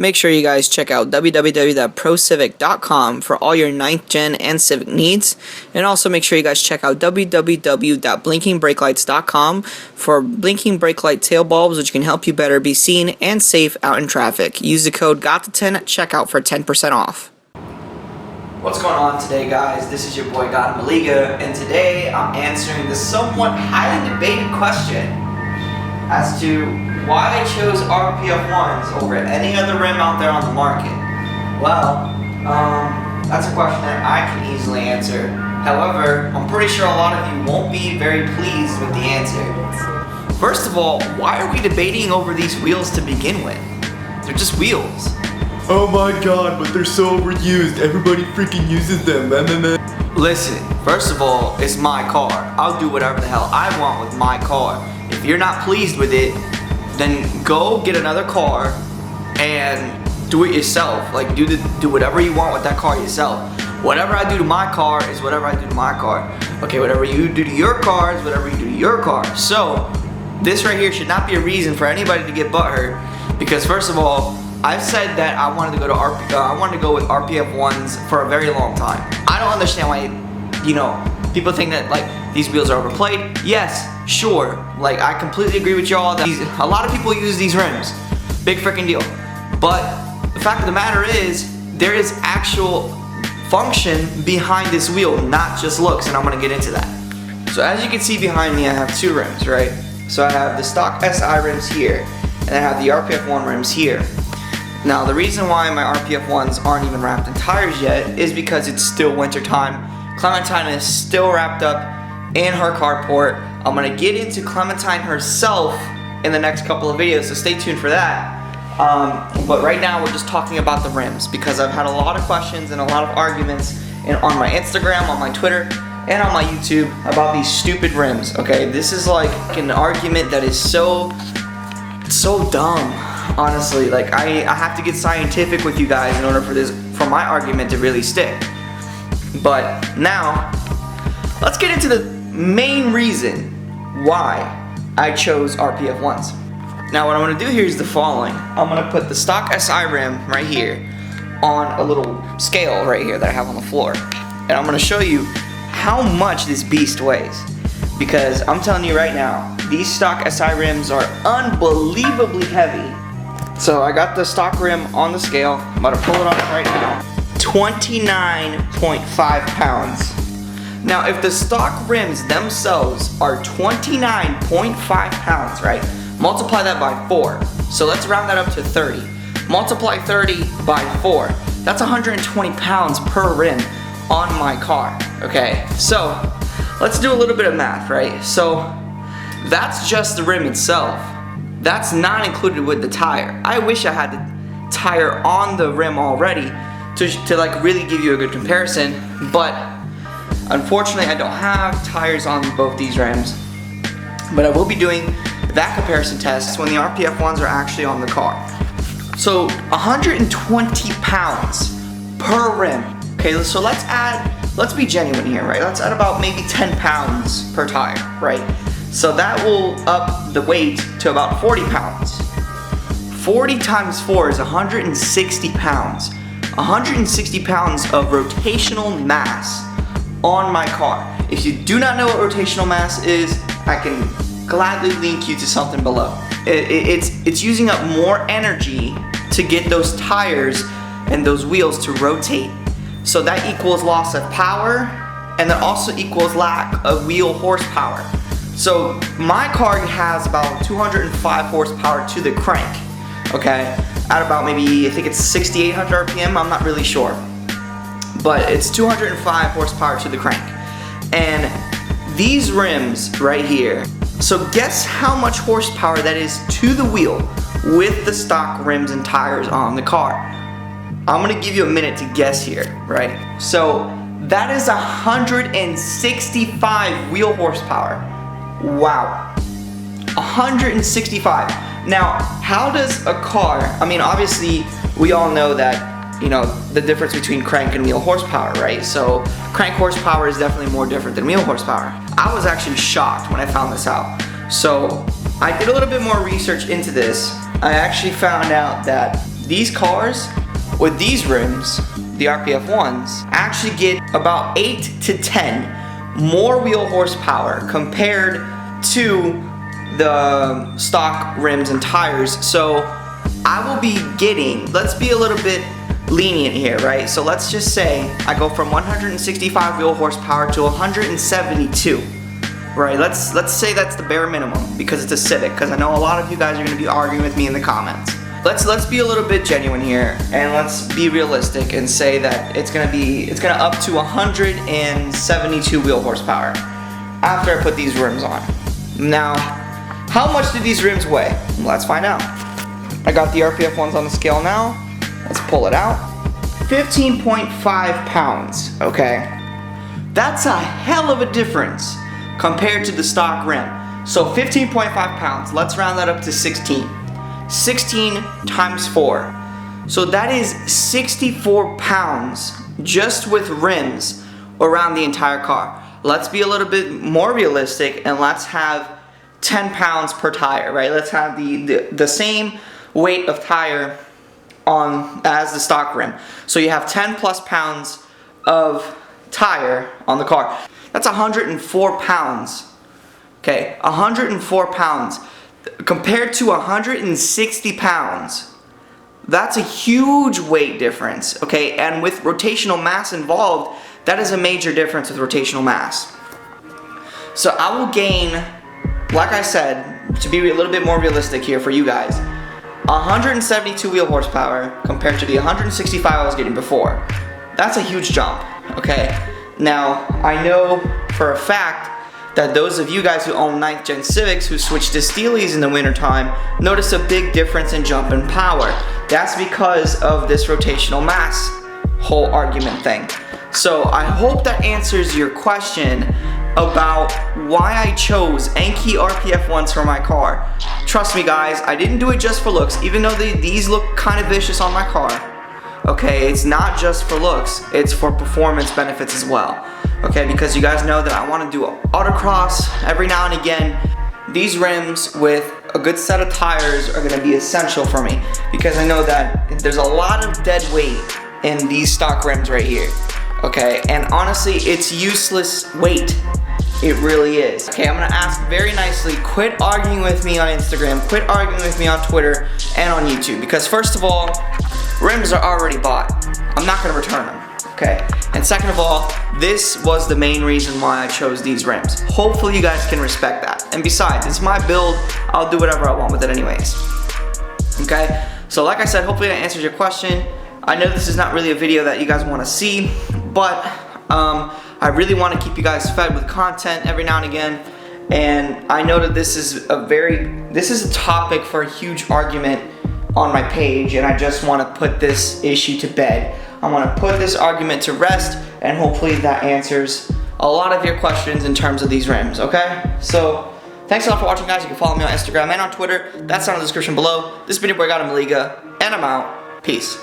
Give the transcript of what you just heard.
make sure you guys check out www.procivic.com for all your 9th gen and Civic needs. And also make sure you guys check out www.blinkingbrakelights.com for blinking brake light tail bulbs, which can help you better be seen and safe out in traffic. Use the code GOT10 at checkout for 10% off. What's going on today, guys? This is your boy God Maliga, and today I'm answering the somewhat highly debated question as to why I chose RPF1s over any other rim out there on the market. Well, that's a question that I can easily answer. However, I'm pretty sure a lot of you won't be very pleased with the answer. First of all, why are we debating over these wheels to begin with? They're just wheels. Oh my god, but they're so overused. Everybody freaking uses them. Listen, first of all, it's my car. I'll do whatever the hell I want with my car. If you're not pleased with it, then go get another car and do it yourself. Like do whatever you want with that car yourself. Whatever I do to my car is whatever I do to my car. Okay, whatever you do to your car is whatever you do to your car. So this right here should not be a reason for anybody to get butthurt, because first of all, I've said that I wanted to go with RPF1s for a very long time. I don't understand why, people think that like these wheels are overplayed. Yes, sure. Like I completely agree with y'all that a lot of people use these rims. Big freaking deal. But the fact of the matter is, there is actual function behind this wheel, not just looks, and I'm gonna get into that. So as you can see behind me, I have two rims, right? So I have the stock SI rims here, and I have the RPF1 rims here. Now the reason why my RPF1s aren't even wrapped in tires yet is because it's still winter time. Clementine is still wrapped up in her carport. I'm gonna get into Clementine herself in the next couple of videos, so stay tuned for that. But right now we're just talking about the rims, because I've had a lot of questions and a lot of arguments on my Instagram, on my Twitter, and on my YouTube about these stupid rims. Okay, this is like an argument that is so dumb. Honestly, like I have to get scientific with you guys in order for my argument to really stick. But now, let's get into the main reason why I chose RPF1s. Now what I'm gonna do here is the following. I'm gonna put the stock SI rim right here on a little scale right here that I have on the floor. And I'm gonna show you how much this beast weighs. Because I'm telling you right now, these stock SI rims are unbelievably heavy. So I got the stock rim on the scale. I'm about to pull it off right now. 29.5 pounds. Now if the stock rims themselves are 29.5 pounds, right? Multiply that by 4. So let's round that up to 30. Multiply 30 by 4. That's 120 pounds per rim on my car, okay? So let's do a little bit of math, right? So that's just the rim itself. That's not included with the tire. I wish I had the tire on the rim already to like really give you a good comparison, but unfortunately I don't have tires on both these rims. But I will be doing that comparison test when the RPF1s are actually on the car. So 120 pounds per rim. Okay, so let's be genuine here, right? Let's add about maybe 10 pounds per tire, right? So that will up the weight to about 40 pounds. 40 times 4 is 160 pounds. 160 pounds of rotational mass on my car. If you do not know what rotational mass is, I can gladly link you to something below. It's using up more energy to get those tires and those wheels to rotate. So that equals loss of power, and that also equals lack of wheel horsepower. So my car has about 205 horsepower to the crank, okay? At about maybe, I think it's 6,800 RPM, I'm not really sure. But it's 205 horsepower to the crank. And these rims right here, so guess how much horsepower that is to the wheel with the stock rims and tires on the car. I'm gonna give you a minute to guess here, right? So that is 165 wheel horsepower. Wow, 165. Now, how does a car, I mean, obviously, we all know that, the difference between crank and wheel horsepower, right? So, crank horsepower is definitely more different than wheel horsepower. I was actually shocked when I found this out. So, I did a little bit more research into this. I actually found out that these cars with these rims, the RPF1s, actually get about 8 to 10 more wheel horsepower compared to the stock rims and tires. So I will be getting, let's be a little bit lenient here, right? So let's just say I go from 165 wheel horsepower to 172, right? Let's say that's the bare minimum because it's a Civic, because I know a lot of you guys are going to be arguing with me in the comments. Let's be a little bit genuine here, and let's be realistic and say that it's gonna up to 172 wheel horsepower after I put these rims on. Now, how much do these rims weigh? Let's find out. I got the RPF1s on the scale now. Let's pull it out. 15.5 pounds, okay? That's a hell of a difference compared to the stock rim. So 15.5 pounds, let's round that up to 16. 16 times 4. So that is 64 pounds just with rims around the entire car. Let's be a little bit more realistic and let's have 10 pounds per tire, right? Let's have the same weight of tire on as the stock rim. So you have 10 plus pounds of tire on the car. That's 104 pounds. Okay, 104 pounds. Compared to 160 pounds, that's a huge weight difference, okay? And with rotational mass involved, that is a major difference with rotational mass. So I will gain, like I said, to be a little bit more realistic here for you guys, 172 wheel horsepower compared to the 165 I was getting before. That's a huge jump, okay? Now, I know for a fact that those of you guys who own 9th gen Civics who switch to Steelies in the wintertime notice a big difference in jump and power. That's because of this rotational mass whole argument thing. So I hope that answers your question about why I chose Enkei RPF1s for my car. Trust me guys, I didn't do it just for looks, even though these look kind of vicious on my car. Okay, it's not just for looks, it's for performance benefits as well. Okay, because you guys know that I want to do autocross every now and again. These rims with a good set of tires are going to be essential for me because I know that there's a lot of dead weight in these stock rims right here. Okay, and honestly, it's useless weight. It really is. Okay, I'm gonna ask very nicely, quit arguing with me on Instagram, quit arguing with me on Twitter and on YouTube, because first of all, rims are already bought. I'm not gonna return them. Okay, and second of all, this was the main reason why I chose these rims. Hopefully you guys can respect that. And besides, it's my build, I'll do whatever I want with it anyways. Okay, so like I said, hopefully that answers your question. I know this is not really a video that you guys want to see, but I really want to keep you guys fed with content every now and again. And I know that this is a topic for a huge argument on my page, and I just want to put this issue to bed. I want to put this argument to rest, and hopefully that answers a lot of your questions in terms of these rims, okay? So, thanks a lot for watching, guys. You can follow me on Instagram and on Twitter. That's down in the description below. This has been your boy, God Maliga, and I'm out. Peace.